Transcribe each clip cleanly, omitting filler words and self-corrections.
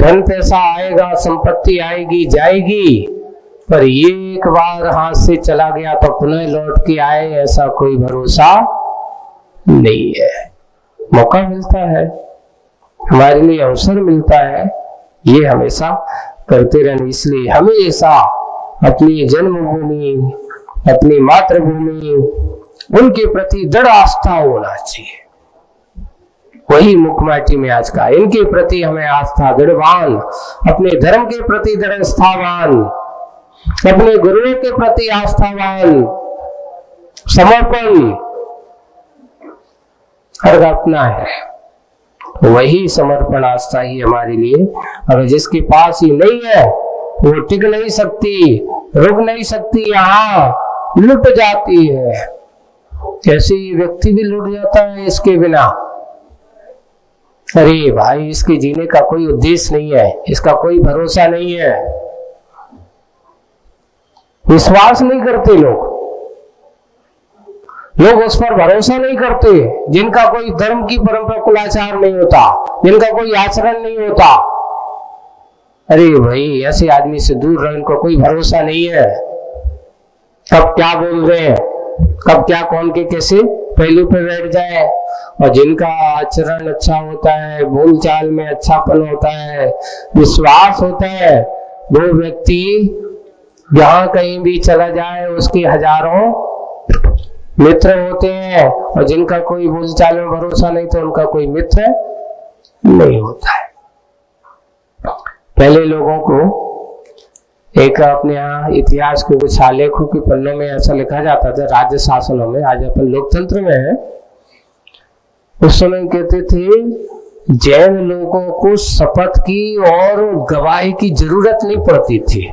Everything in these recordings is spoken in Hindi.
धन पैसा आएगा, संपत्ति आएगी जाएगी, पर ये एक बार हाथ से चला गया तो पुनः लौट के आए ऐसा कोई भरोसा नहीं है। मौका मिलता है, हमारे लिए अवसर मिलता है, ये हमेशा करते रहना। इसलिए हमेशा अपनी जन्मभूमि, अपनी मातृभूमि, उनके प्रति दृढ़ आस्था होना चाहिए। वही मुखमाटी में आज का, इनके प्रति हमें आस्था दृढ़वान, अपने धर्म के प्रति दृढ़ आस्थावान, अपने गुरुओं के प्रति आस्थावान, समर्पण हर अपना है। वही समर्पण आस्था ही हमारे लिए, अगर जिसके पास ही नहीं है वो टिक नहीं सकती, रुक नहीं सकती, यहाँ लुट जाती है। ऐसे ही व्यक्ति भी लुट जाता है इसके बिना। अरे भाई, इसके जीने का कोई उद्देश्य नहीं है, इसका कोई भरोसा नहीं है, विश्वास नहीं करते लोग उस पर भरोसा नहीं करते, जिनका कोई धर्म की परंपरा कुलाचार नहीं होता, जिनका कोई आचरण नहीं होता। अरे भाई, ऐसे आदमी से दूर रहो, इनको कोई भरोसा नहीं है। कब क्या बोल रहे हैं, कब क्या कौन के कैसे पहलू पे बैठ जाए। और जिनका आचरण अच्छा होता है, बोलचाल में अच्छापन होता है, विश्वास होता है, वो व्यक्ति जहां कहीं भी चला जाए उसके हजारों मित्र होते हैं। और जिनका कोई बोलचाल में भरोसा नहीं तो उनका कोई मित्र नहीं होता है। पहले लोगों को एक अपने यहाँ इतिहास के कुछ आलेखों के पन्नों में ऐसा लिखा जाता था, राज्य शासनों में, आज अपन लोकतंत्र में है, उस समय कहते थे जैन लोगों को शपथ की और गवाही की जरूरत नहीं पड़ती थी।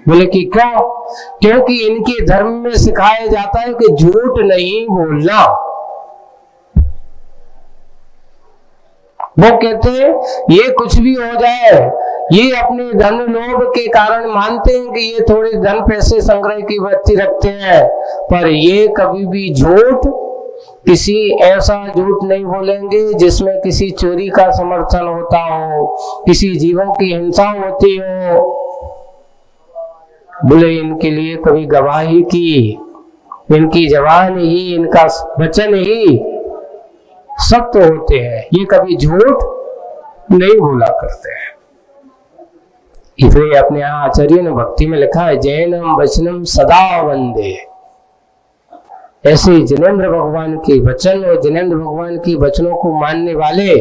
बोले कि क्यों? क्योंकि इनके धर्म में सिखाया जाता है कि झूठ नहीं बोलना। वो कहते हैं ये कुछ भी हो जाए, ये अपने धन लोभ के कारण मानते हैं कि ये थोड़े धन पैसे संग्रह की वृत्ति रखते हैं, पर ये कभी भी झूठ, किसी ऐसा झूठ नहीं बोलेंगे जिसमें किसी चोरी का समर्थन होता हो, किसी जीवों की हिंसा होती हो। बोले इनके लिए कभी गवाही की, इनकी जबान ही, इनका वचन ही सत्य होते हैं, ये कभी झूठ नहीं बोला करते हैं। इसलिए अपने यहाँ आचार्य ने भक्ति में लिखा है, जैनम वचनम सदा वंदे। ऐसे जिनेंद्र भगवान के वचन और जिनेंद्र भगवान के वचनों को मानने वाले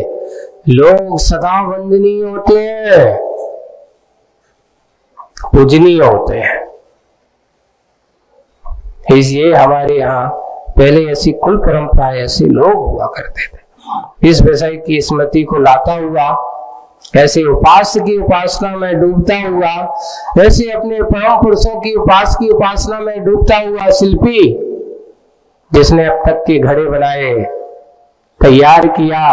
लोग सदा वंदनीय होते हैं, पूजनीय होते हैं। इसलिए हमारे यहाँ पहले ऐसी कुल परंपरा, ऐसे लोग हुआ करते थे। इस विषय की स्मृति को लाता हुआ, ऐसे उपास्य की उपासना में डूबता हुआ, ऐसे अपने परम पुरुषों की उपास की उपासना में डूबता हुआ शिल्पी, जिसने अब तक के घड़े बनाए, तैयार किया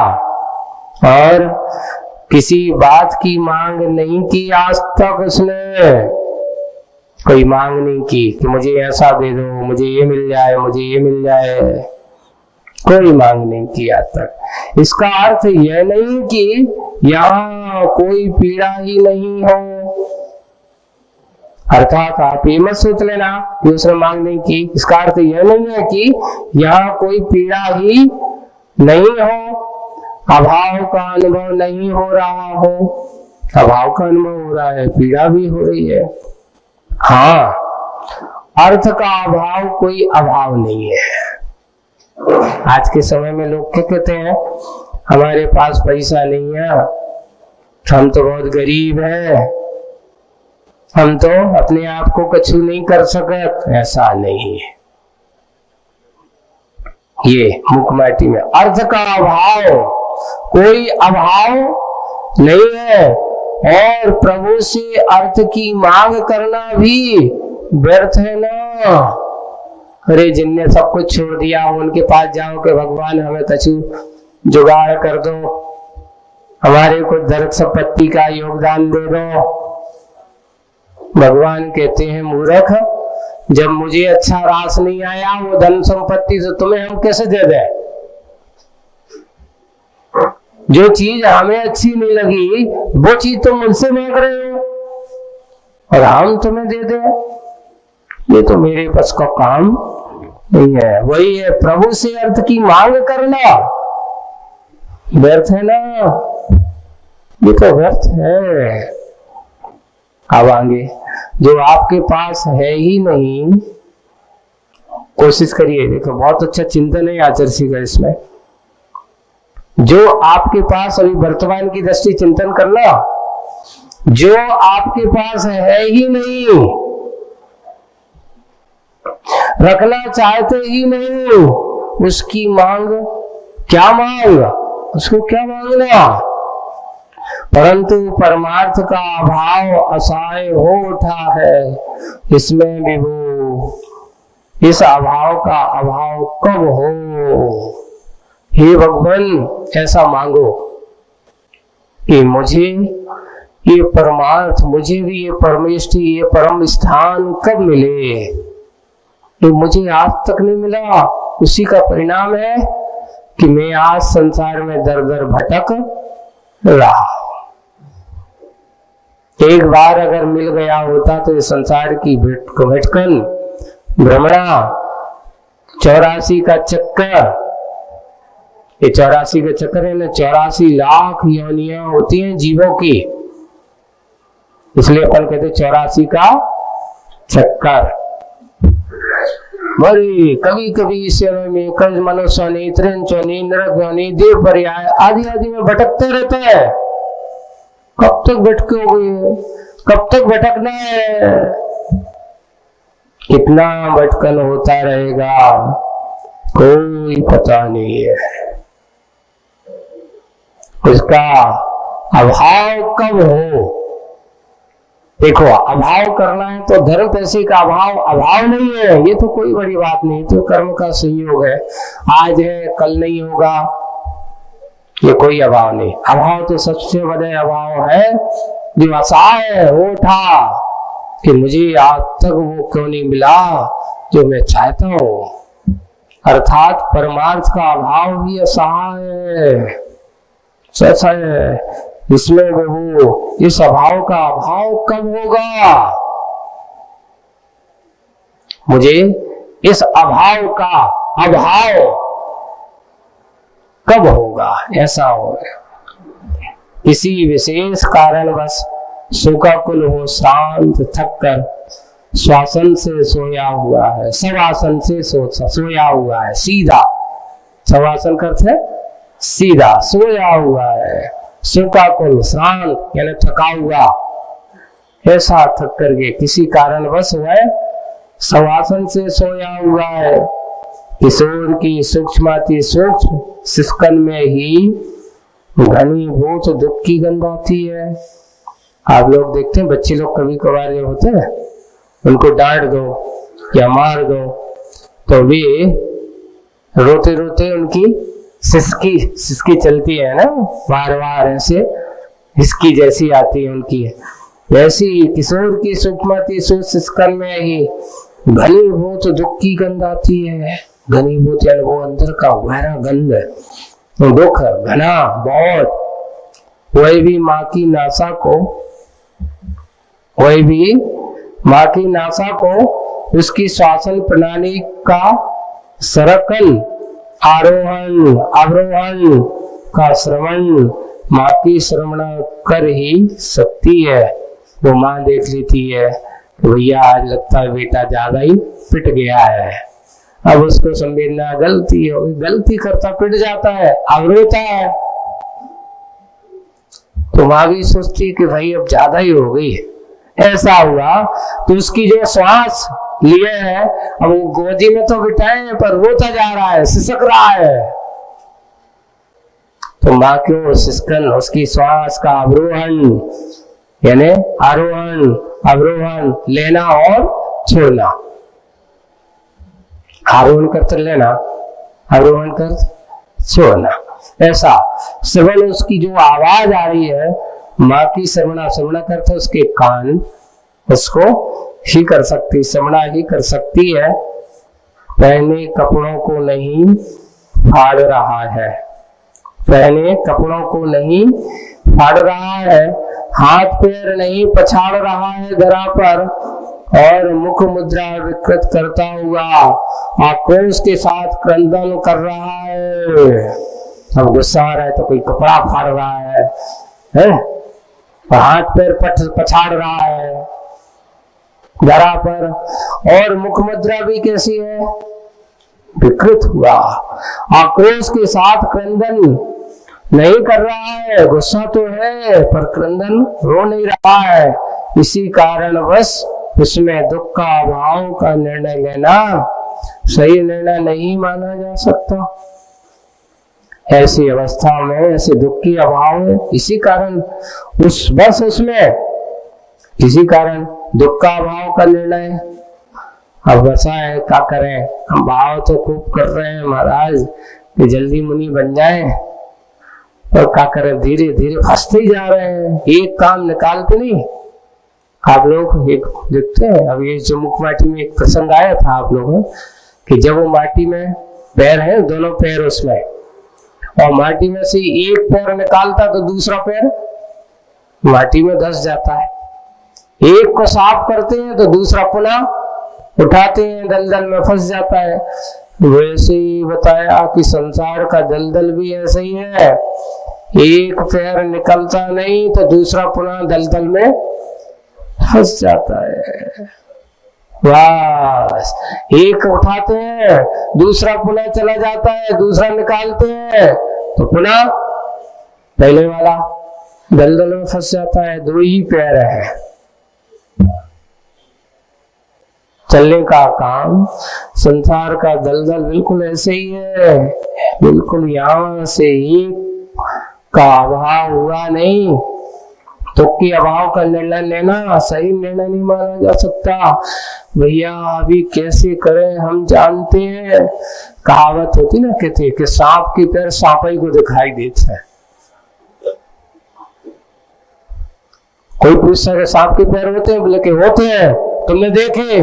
और किसी बात की मांग नहीं की, आज तक उसने कोई मांग नहीं की कि मुझे ऐसा दे दो, मुझे ये मिल जाए, मुझे ये मिल जाए, कोई मांग नहीं की आज तक। इसका अर्थ यह नहीं कि यहाँ कोई पीड़ा ही नहीं हो, अर्थात आप ये मत सोच लेना कि उसने मांग नहीं की। इसका अर्थ यह नहीं है कि यहाँ कोई पीड़ा ही नहीं हो, अभाव का अनुभव नहीं हो रहा हो। अभाव का अनुभव हो रहा है, पीड़ा भी हो रही है। हाँ, अर्थ का अभाव कोई अभाव नहीं है। आज के समय में लोग क्या कहते हैं, हमारे पास पैसा नहीं है, हम तो बहुत गरीब हैं, हम तो अपने आप को कुछ नहीं कर सकते। ऐसा नहीं है। ये मुखमाटी में अर्थ का अभाव कोई अभाव नहीं है, और प्रभु से अर्थ की मांग करना भी व्यर्थ है ना। अरे जिनने सब कुछ छोड़ दिया उनके पास जाओ कि भगवान हमें कछु जुगाड़ कर दो, हमारे को धन संपत्ति का योगदान दे दो। भगवान कहते हैं मूर्ख, जब मुझे अच्छा रास नहीं आया वो धन संपत्ति तो तुम्हें हम कैसे दे दें? जो चीज हमें अच्छी नहीं लगी वो चीज तुम मुझसे मांग रहे हो और हम तुम्हें दे दें, ये तो मेरे बस का काम नहीं है। वही है प्रभु से अर्थ की मांग करना व्यर्थ है ना, ये तो व्यर्थ है। अब आगे जो आपके पास है ही नहीं, कोशिश करिए। देखो बहुत अच्छा चिंतन है आचर्षी का इसमें। जो आपके पास अभी वर्तमान की दृष्टि चिंतन करना, जो आपके पास है ही नहीं, रखना चाहते ही नहीं, उसकी मांग क्या मांग, उसको क्या मांगना। परंतु परमार्थ का अभाव असहाय हो उठा है, इसमें भी वो इस अभाव का अभाव कब हो। हे भगवान ऐसा मांगो कि मुझे ये परमार्थ, मुझे भी ये परमेष्टि, ये परम स्थान कब मिले। तो मुझे आज तक नहीं मिला, उसी का परिणाम है कि मैं आज संसार में दर दर भटक रहा। एक बार अगर मिल गया होता तो ये संसार की भटकन, भ्रमणा, 84 का चक्कर, ये 84 का चक्कर है ना, 84 लाख योनियां होती हैं जीवों की, इसलिए अपन कहते 84 का चक्कर। बड़ी कभी कभी इस में कर्ज मनुष्य त्रिंचोनी, नरक योनि, देव पर्याय आदि आदि में भटकते रहते हैं। कब तक भटकोगे, कब तक भटकना है, कितना भटकन होता रहेगा कोई पता नहीं है। इसका अभाव कब हो। देखो अभाव करना है तो धर्म पैसे का अभाव नहीं है, ये तो कोई बड़ी बात नहीं, तो कर्म का संयोग है, आज है कल नहीं होगा, ये कोई अभाव नहीं। अभाव तो सबसे बड़ा अभाव है जो असहाय हो उठा कि मुझे आज तक वो क्यों नहीं मिला जो मैं चाहता हूं। अर्थात परमार्थ का अभाव भी असहाय है, सच है। इसमें वो इस अभाव का अभाव कब होगा, मुझे इस अभाव का अभाव कब होगा, ऐसा होगा। किसी विशेष कारणवश शोकाकुल हो, शांत थक कर श्वासन से सोया हुआ है, शवासन से सोया हुआ है, सीधा शवासन करते सीधा सोया हुआ है, शोकाकुल शांत यानी थका हुआ, ऐसा थक करके किसी कारणवश वह शवासन से सोया हुआ है। किशोर की सूक्ष्माति सूक्ष्म सिस्कन में ही घनीभूत दुख की गंध आती है। आप लोग देखते हैं बच्चे लोग कभी कभार जब होते हैं उनको डांट दो या मार दो तो वे रोते रोते उनकी सिसकी चलती है ना, बार बार ऐसे हिसकी जैसी आती है उनकी। वैसी किशोर की सूक्ष्माति सूक्ष्म सिस्कन में ही घनीभूत दुख की गंध आती है। घनीभूत यानी वो अंदर का गहरा गंध, दुख घना बहुत। वही भी माँ की नासा को उसकी श्वासन प्रणाली का सरकल आरोहण अवरोहण का श्रवण माँ की श्रवण कर ही सकती है। वो माँ देख लेती है भैया आज लगता है बेटा ज्यादा ही पिट गया है, अब उसको संवेदना गलती हो गई, गलती करता पिट जाता है, अवरोता है, तो माँ भी सोचती कि भाई अब ज्यादा ही हो गई। ऐसा हुआ तो उसकी जो श्वास लिए है, अब वो गोदी में तो बिठाए पर रोता जा रहा है, सिसक रहा है, तो माँ क्यों सिसकन उसकी श्वास का अवरोहण यानी आरोहण अवरोहण लेना और छोड़ना, आरोहण करते लेना, अवरोहण कर छोड़ना, ऐसा श्रवण उसकी जो आवाज आ रही है माँ की श्रवणा करते उसके कान उसको ही कर सकती, श्रवणा ही कर सकती है। पहने कपड़ों को नहीं फाड़ रहा है, पहने कपड़ों को नहीं फाड़ रहा है, हाथ पैर नहीं पछाड़ रहा है धरा पर, और मुख मुद्रा विकृत करता हुआ आक्रोश के साथ क्रंदन कर रहा है। अब गुस्सा आ रहा है तो कोई कपड़ा फाड़ रहा है, हाथ पैर पछाड़ रहा है धरा पर, और मुख मुद्रा भी कैसी है, विकृत हुआ, आक्रोश के साथ क्रंदन नहीं कर रहा है। गुस्सा तो है पर क्रंदन रो नहीं रहा है। इसी कारणवश उसमें दुख का अभाव का निर्णय लेना सही निर्णय नहीं माना जा सकता। ऐसी अवस्था में ऐसे दुख की अभाव है, इसी कारण इसी कारण दुख का अभाव का निर्णय। अब वैसा है, क्या करें, हम भाव तो खूब कर रहे हैं महाराज कि जल्दी मुनि बन जाएं, और क्या करें, धीरे धीरे फंसते ही जा रहे हैं, एक काम निकालते नहीं। आप लोग एक देखते हैं, अब ये जो मुख माटी में एक प्रसंग आया था आप लोगों कि जब वो माटी में पैर है, दोनों पैर उसमें, और माटी में से एक पैर निकालता तो दूसरा पैर माटी में धंस जाता है। एक को साफ करते हैं तो दूसरा पुनः उठाते हैं, दलदल में फंस जाता है। वैसे ही बताया कि संसार का दलदल भी ऐसे ही है, एक पैर निकलता नहीं तो दूसरा पुनः दलदल में फंस जाता है। बस एक उठाते हैं, दूसरा पुनः चला जाता है, दूसरा निकालते हैं तो पुनः पहले वाला दलदल में फंस जाता है। दो ही पैर है, चलने का काम संसार का दलदल बिल्कुल ऐसे ही है, बिल्कुल यहाँ से एक का अभाव हुआ नहीं, दुख के अभाव का निर्णय लेना सही निर्णय नहीं माना जा सकता। भैया अभी कैसे करें, हम जानते हैं, कहावत होती ना, कहते कि सांप के पैर सांप ही को दिखाई देते हैं। कोई पूछता है सांप के पैर होते हैं, बोले कि होते हैं, तुमने देखे?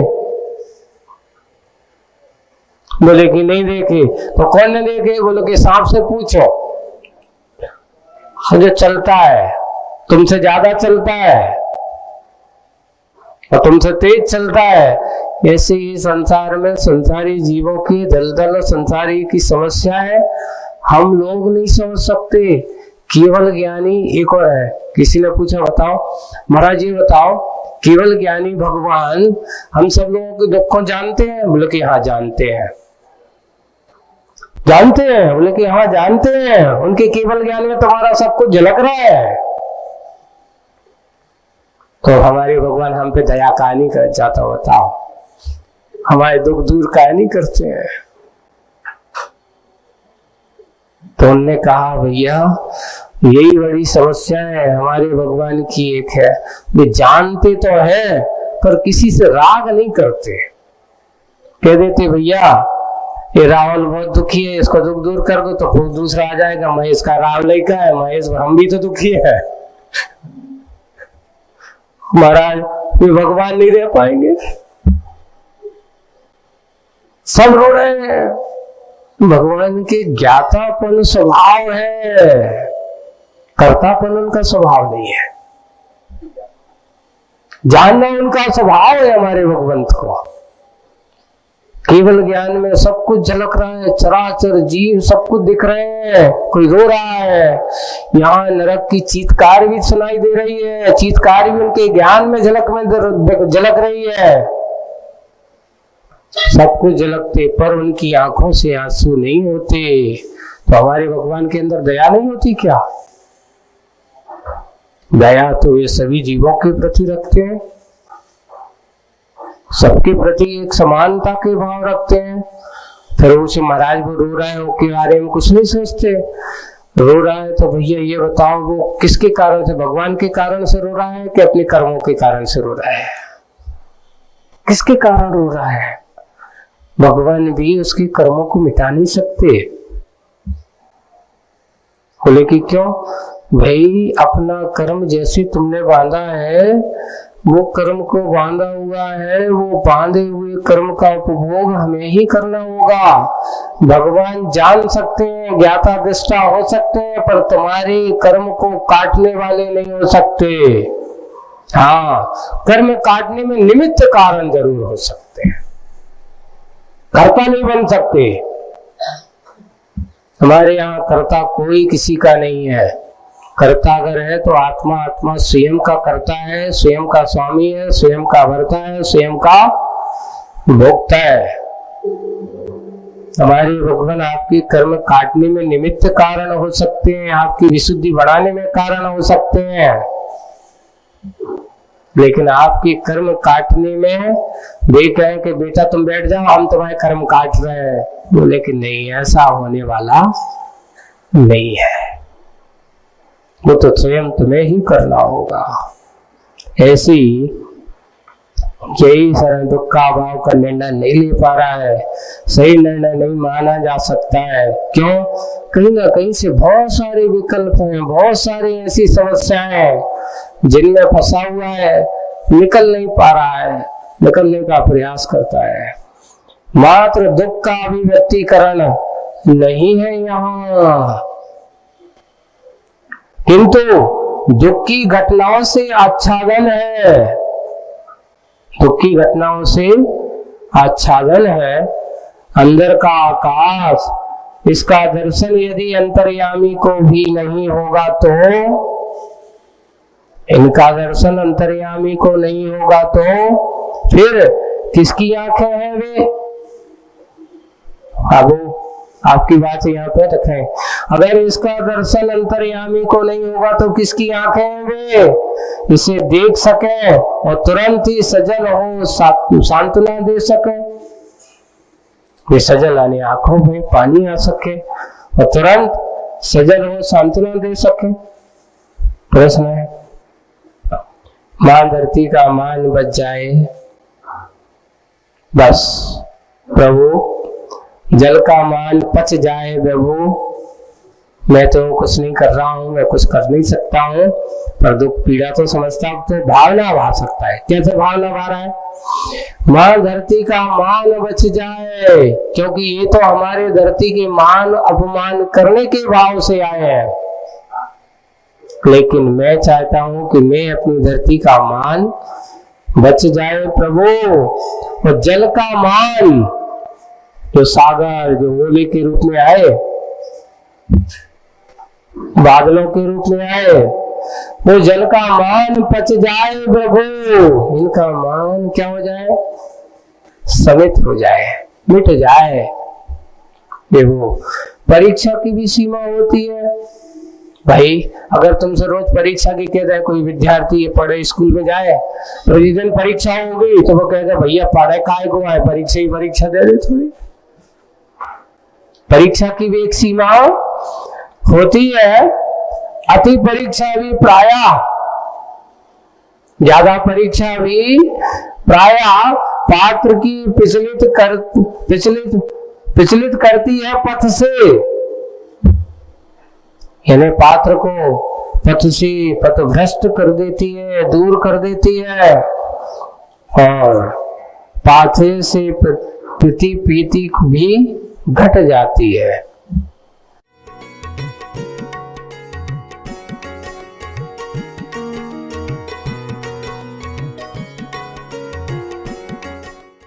बोले कि नहीं देखे। तो कौन ने देखे? बोले कि सांप से पूछो, जो चलता है, तुमसे ज्यादा चलता है और तुमसे तेज चलता है। ऐसे ही संसार में संसारी जीवों की दलदल और संसारी की समस्या है, हम लोग नहीं समझ सकते, केवल ज्ञानी। एक और है, किसी ने पूछा बताओ महाराज जी बताओ, केवल ज्ञानी भगवान हम सब लोगों के दुख को जानते हैं? बोले कि हाँ जानते हैं। जानते हैं? बोले कि हाँ जानते हैं। उनके केवल ज्ञान में तुम्हारा सब कुछ झलक रहा है। तो हमारे भगवान हम पे दया का नहीं कर जाता, बताओ हमारे दुख दूर का नहीं करते हैं? तो उनने कहा भैया यही बड़ी समस्या है हमारे भगवान की। एक है वे जानते तो है पर किसी से राग नहीं करते। कह देते भैया ये रावल बहुत दुखी है, इसको दुख दूर कर दो, तो फिर दूसरा आ जाएगा महेश का रावल ही का है, महेश हम भी तो दुखी है। महाराज वे भगवान नहीं रह पाएंगे, सब रो रहे हैं। भगवान के ज्ञातापन स्वभाव है, कर्तापन उनका स्वभाव नहीं है। जानना उनका स्वभाव है। हमारे भगवंत को केवल ज्ञान में सब कुछ झलक रहा है, चराचर जीव सब कुछ दिख रहे हैं। कोई रो रहा है, यहाँ नरक की चीत्कार भी सुनाई दे रही है, चीत्कार भी उनके ज्ञान में झलक रही है। सब कुछ झलकते पर उनकी आंखों से आंसू नहीं होते। तो हमारे भगवान के अंदर दया नहीं होती क्या? दया तो ये सभी जीवों के प्रति रखते हैं, सबके प्रति एक समानता के भाव रखते हैं। फिर उसे महाराज वो रो रहा है, उसके बारे में कुछ नहीं सोचते। रो रहा है तो भैया ये बताओ वो किसके कारण से, भगवान के कारण से रो रहा है कि अपने कर्मों के कारण से रो रहा है? किसके कारण रो रहा है? भगवान भी उसके कर्मों को मिटा नहीं सकते। बोले कि क्यों? भाई अपना कर्म जैसे तुमने बांधा है वो कर्म को बांधा हुआ है, वो बांधे हुए कर्म का उपभोग हमें ही करना होगा। भगवान जान सकते हैं, ज्ञाता दृष्टा हो सकते हैं, पर तुम्हारे कर्म को काटने वाले नहीं हो सकते। हाँ, कर्म काटने में निमित्त कारण जरूर हो सकते हैं, कर्ता नहीं बन सकते। हमारे यहाँ कर्ता कोई किसी का नहीं है। कर्ता अगर है तो आत्मा, आत्मा स्वयं का कर्ता है, स्वयं का स्वामी है, स्वयं का भर्ता है, स्वयं का भोक्ता है। हमारे भगवान आपके कर्म काटने में निमित्त कारण हो सकते हैं, आपकी विशुद्धि बढ़ाने में कारण हो सकते हैं, लेकिन आपके कर्म काटने में वे कहें कि बेटा तुम बैठ जाओ, हम तुम्हारे कर्म काट रहे हैं, बोले कि नहीं, ऐसा होने वाला नहीं है, वो तो स्वयं तुम्हें ही करना होगा। ऐसी यही शरण दुख का भाव का निर्णय नहीं ले पा रहा है, सही निर्णय नहीं माना जा सकता है। क्यों? कहीं ना कहीं से बहुत सारे विकल्प हैं, बहुत सारी ऐसी समस्याएं हैं जिनमें फंसा हुआ है, निकल नहीं पा रहा है, निकलने का प्रयास करता है। मात्र दुख का अभिव्यक्तिकरण नहीं है यहाँ, किंतु दुख की घटनाओं से आच्छादन है, दुख की घटनाओं से आच्छादन है। अंदर का आकाश, इसका दर्शन यदि अंतर्यामी को भी नहीं होगा तो, इनका दर्शन अंतर्यामी को नहीं होगा तो फिर किसकी आंखें हैं वे? अब आपकी बात यहाँ पे रखें, अगर इसका दर्शन अंतर्यामी को नहीं होगा तो किसकी आंखें हैं वे? इसे देख सके और तुरंत ही सजल हो, सांत्वना दे सके। ये सजल आने आंखों में पानी आ सके और तुरंत सजल हो, सांत्वना दे सके। प्रश्न है, मान धरती का मान बच जाए, बस प्रभु जल का मान पच जाए, प्रभु मैं तो कुछ नहीं कर रहा हूं, मैं कुछ कर नहीं सकता हूं, पर दुख पीड़ा तो समझता हूं, तो भावना भा सकता है। कैसे भावना भा रहा है? मां धरती का मान बच जाए, क्योंकि ये तो हमारे धरती के मान अपमान करने के भाव से आए हैं, लेकिन मैं चाहता हूं कि मैं अपनी धरती का मान बच जाए प्रभु। और जल का मान, जो सागर, जो ओले के रूप में आए, बादलों के रूप में आए, वो जल का मान पच जाए प्रभु, इनका मान क्या हो जाए? समित हो जाए, मिट जाए। देखो, परीक्षा की भी सीमा होती है भाई। अगर तुमसे रोज परीक्षा की कहता है कोई विद्यार्थी पढ़े स्कूल में जाए, तो जिस दिन परीक्षा होगी तो वो कहता है भैया पढ़े काय को आए, परीक्षा ही परीक्षा दे दे थोड़ी। परीक्षा की भी एक सीमा होती है। अति परीक्षा भी प्रायः, ज्यादा परीक्षा भी प्रायः पात्र की पिछलित करती है पथ से, यानी पात्र को पथ से पथभ्रष्ट कर देती है, दूर कर देती है, और पाथे से प्रीति भी घट जाती है।